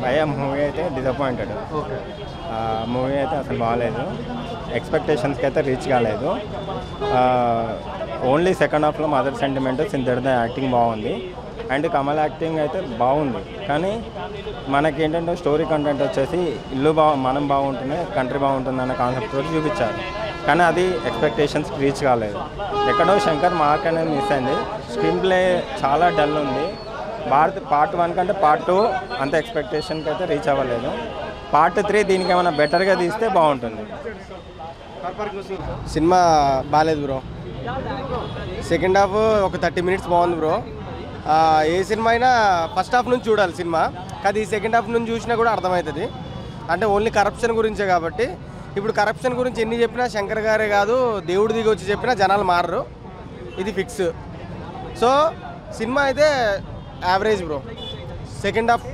భయ మూవీ అయితే disappointed. Movie అయితే అసలు బాగాలేదు, ఎక్స్పెక్టేషన్స్కి అయితే రీచ్ కాలేదు. ఓన్లీ సెకండ్ హాఫ్లో మదర్ సెంటిమెంట్ సింధర్ద యాక్టింగ్ బాగుంది అండ్ కమల్ యాక్టింగ్ అయితే బాగుంది. కానీ మనకేంటంటే స్టోరీ కంటెంట్ వచ్చేసి ఇల్లు మనం బాగుంటుంది కంట్రీ బాగుంటుంది అన్న కాన్సెప్ట్ తోటి చూపించారు, కానీ అది ఎక్స్పెక్టేషన్స్కి రీచ్ కాలేదు. ఎక్కడో శంకర్ మార్క్ అనేది మిస్ అయింది. స్క్రీన్ ప్లే చాలా డల్ ఉంది. భారత్ పార్ట్ 1 కంటే పార్ట్ 2 అంత ఎక్స్పెక్టేషన్కి అయితే రీచ్ అవ్వలేదు. పార్ట్ 3 దీనికి ఏమైనా బెటర్గా తీస్తే బాగుంటుంది. సినిమా బాగాలేదు బ్రో. సెకండ్ హాఫ్ ఒక 30 మినిట్స్ బాగుంది బ్రో. ఏ సినిమా అయినా ఫస్ట్ హాఫ్ నుంచి చూడాలి సినిమా, కానీ ఈ సెకండ్ హాఫ్ నుంచి చూసినా కూడా అర్థమవుతుంది. అంటే ఓన్లీ కరప్షన్ గురించే కాబట్టి ఇప్పుడు కరప్షన్ గురించి ఎన్ని చెప్పినా శంకర్ గారే కాదు దేవుడు దిగి వచ్చి చెప్పినా జనాలు మారరు, ఇది ఫిక్స్. సో సినిమా అయితే యావరేజ్ బ్రో. సెకండ్ హాఫ్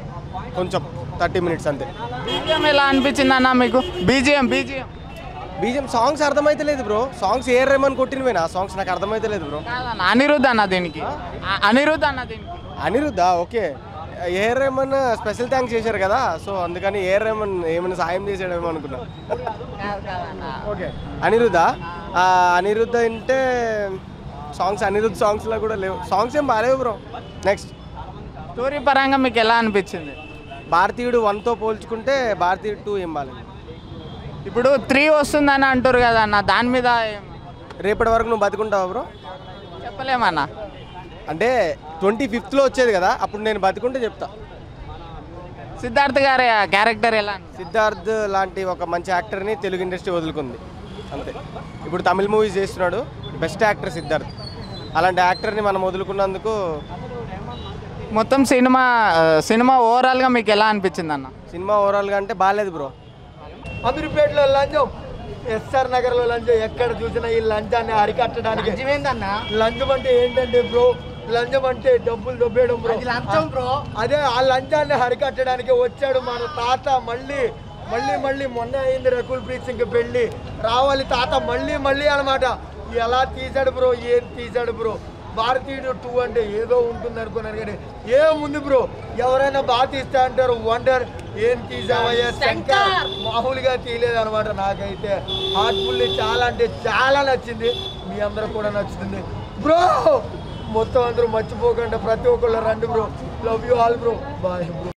కొంచెం 30 మినిట్స్ అంతే. బీజిఎం ఎలా అనిపించింది అన్న మీకు? బీజిఎం సాంగ్స్ అర్థమైతే లేదు బ్రో. సాంగ్స్ ఏఆర్ రెహమాన్ కొట్టినవేనా సాంగ్స్ నాకు అర్థమైతే లేదు బ్రో. అనిరుద్ధ్ అన్న దీనికి అనిరుద్ధా okay. AR Rahman special thanks చేశారు కదా, సో అందుకని ఏఆర్ రెహమాన్ ఏమైనా సాయం చేసాడేమో అనుకున్నా. ఓకే అనిరుద్ధ అంటే అనిరుద్ధ్ సాంగ్స్లో కూడా లేవు, సాంగ్స్ ఏం బాగాలేవు బ్రో. నెక్స్ట్ స్టోరీ పరంగా మీకు ఎలా అనిపించింది? భారతీయుడు 1తో పోల్చుకుంటే భారతీయుడు 2 ఏం బాగాలేదు. ఇప్పుడు 3 వస్తుందని అంటారు కదా అన్న, దాని మీద రేపటి వరకు నువ్వు బతుకుంటావా బ్రో? చెప్పలేమన్నా. అంటే 25th వచ్చేది కదా, అప్పుడు నేను బతుకుంటే చెప్తా. సిద్ధార్థ్ గారి క్యారెక్టర్ ఎలా? సిద్ధార్థ్ లాంటి ఒక మంచి యాక్టర్ని తెలుగు ఇండస్ట్రీ వదులుకుంది అంతే. ఇప్పుడు తమిళ మూవీస్ చేస్తున్నాడు, బెస్ట్ యాక్టర్ సిద్ధార్థ్. అలాంటి యాక్టర్ని మనం వదులుకున్నందుకు మొత్తం సినిమా ఓవరాల్గా మీకు ఎలా అనిపించింది అన్న? సినిమా ఓవరాల్గా అంటే బాగాలేదు బ్రో. అమీర్పేటలో లంచం, ఎస్ఆర్ నగర్లో లంచం, ఎక్కడ చూసినా ఈ లంచాన్ని అరికట్టడానికి. లంచం అంటే ఏంటంటే బ్రో, లంచం అంటే డబ్బులు దొబ్బేయడం బ్రో. లంచం బ్రో, అదే ఆ లంచాన్ని అరికట్టడానికి వచ్చాడు మన తాత. మళ్ళీ మొన్న అయింది రకుల్ ప్రీత్ సింగ్ పెళ్ళి, రావాలి తాత మళ్ళీ అనమాట. ఎలా తీశాడు బ్రో, ఏం తీశాడు బ్రో. భారతీయుడు 2 అంటే ఏదో ఉంటుంది అనుకున్నాను, కానీ ఏముంది బ్రో. ఎవరైనా బాగా తీస్తా అంటారు వండర్, ఏం తీసావయ్యా శంకర్, మామూలుగా తీయలేదు అనమాట. నాకైతే హార్ట్ఫుల్లీ చాలా అంటే చాలా నచ్చింది, మీ అందరూ కూడా నచ్చుతుంది బ్రో. మొత్తం అందరూ మర్చిపోకుండా ప్రతి ఒక్కళ్ళు రండి bro. Love you all bro, bye bro.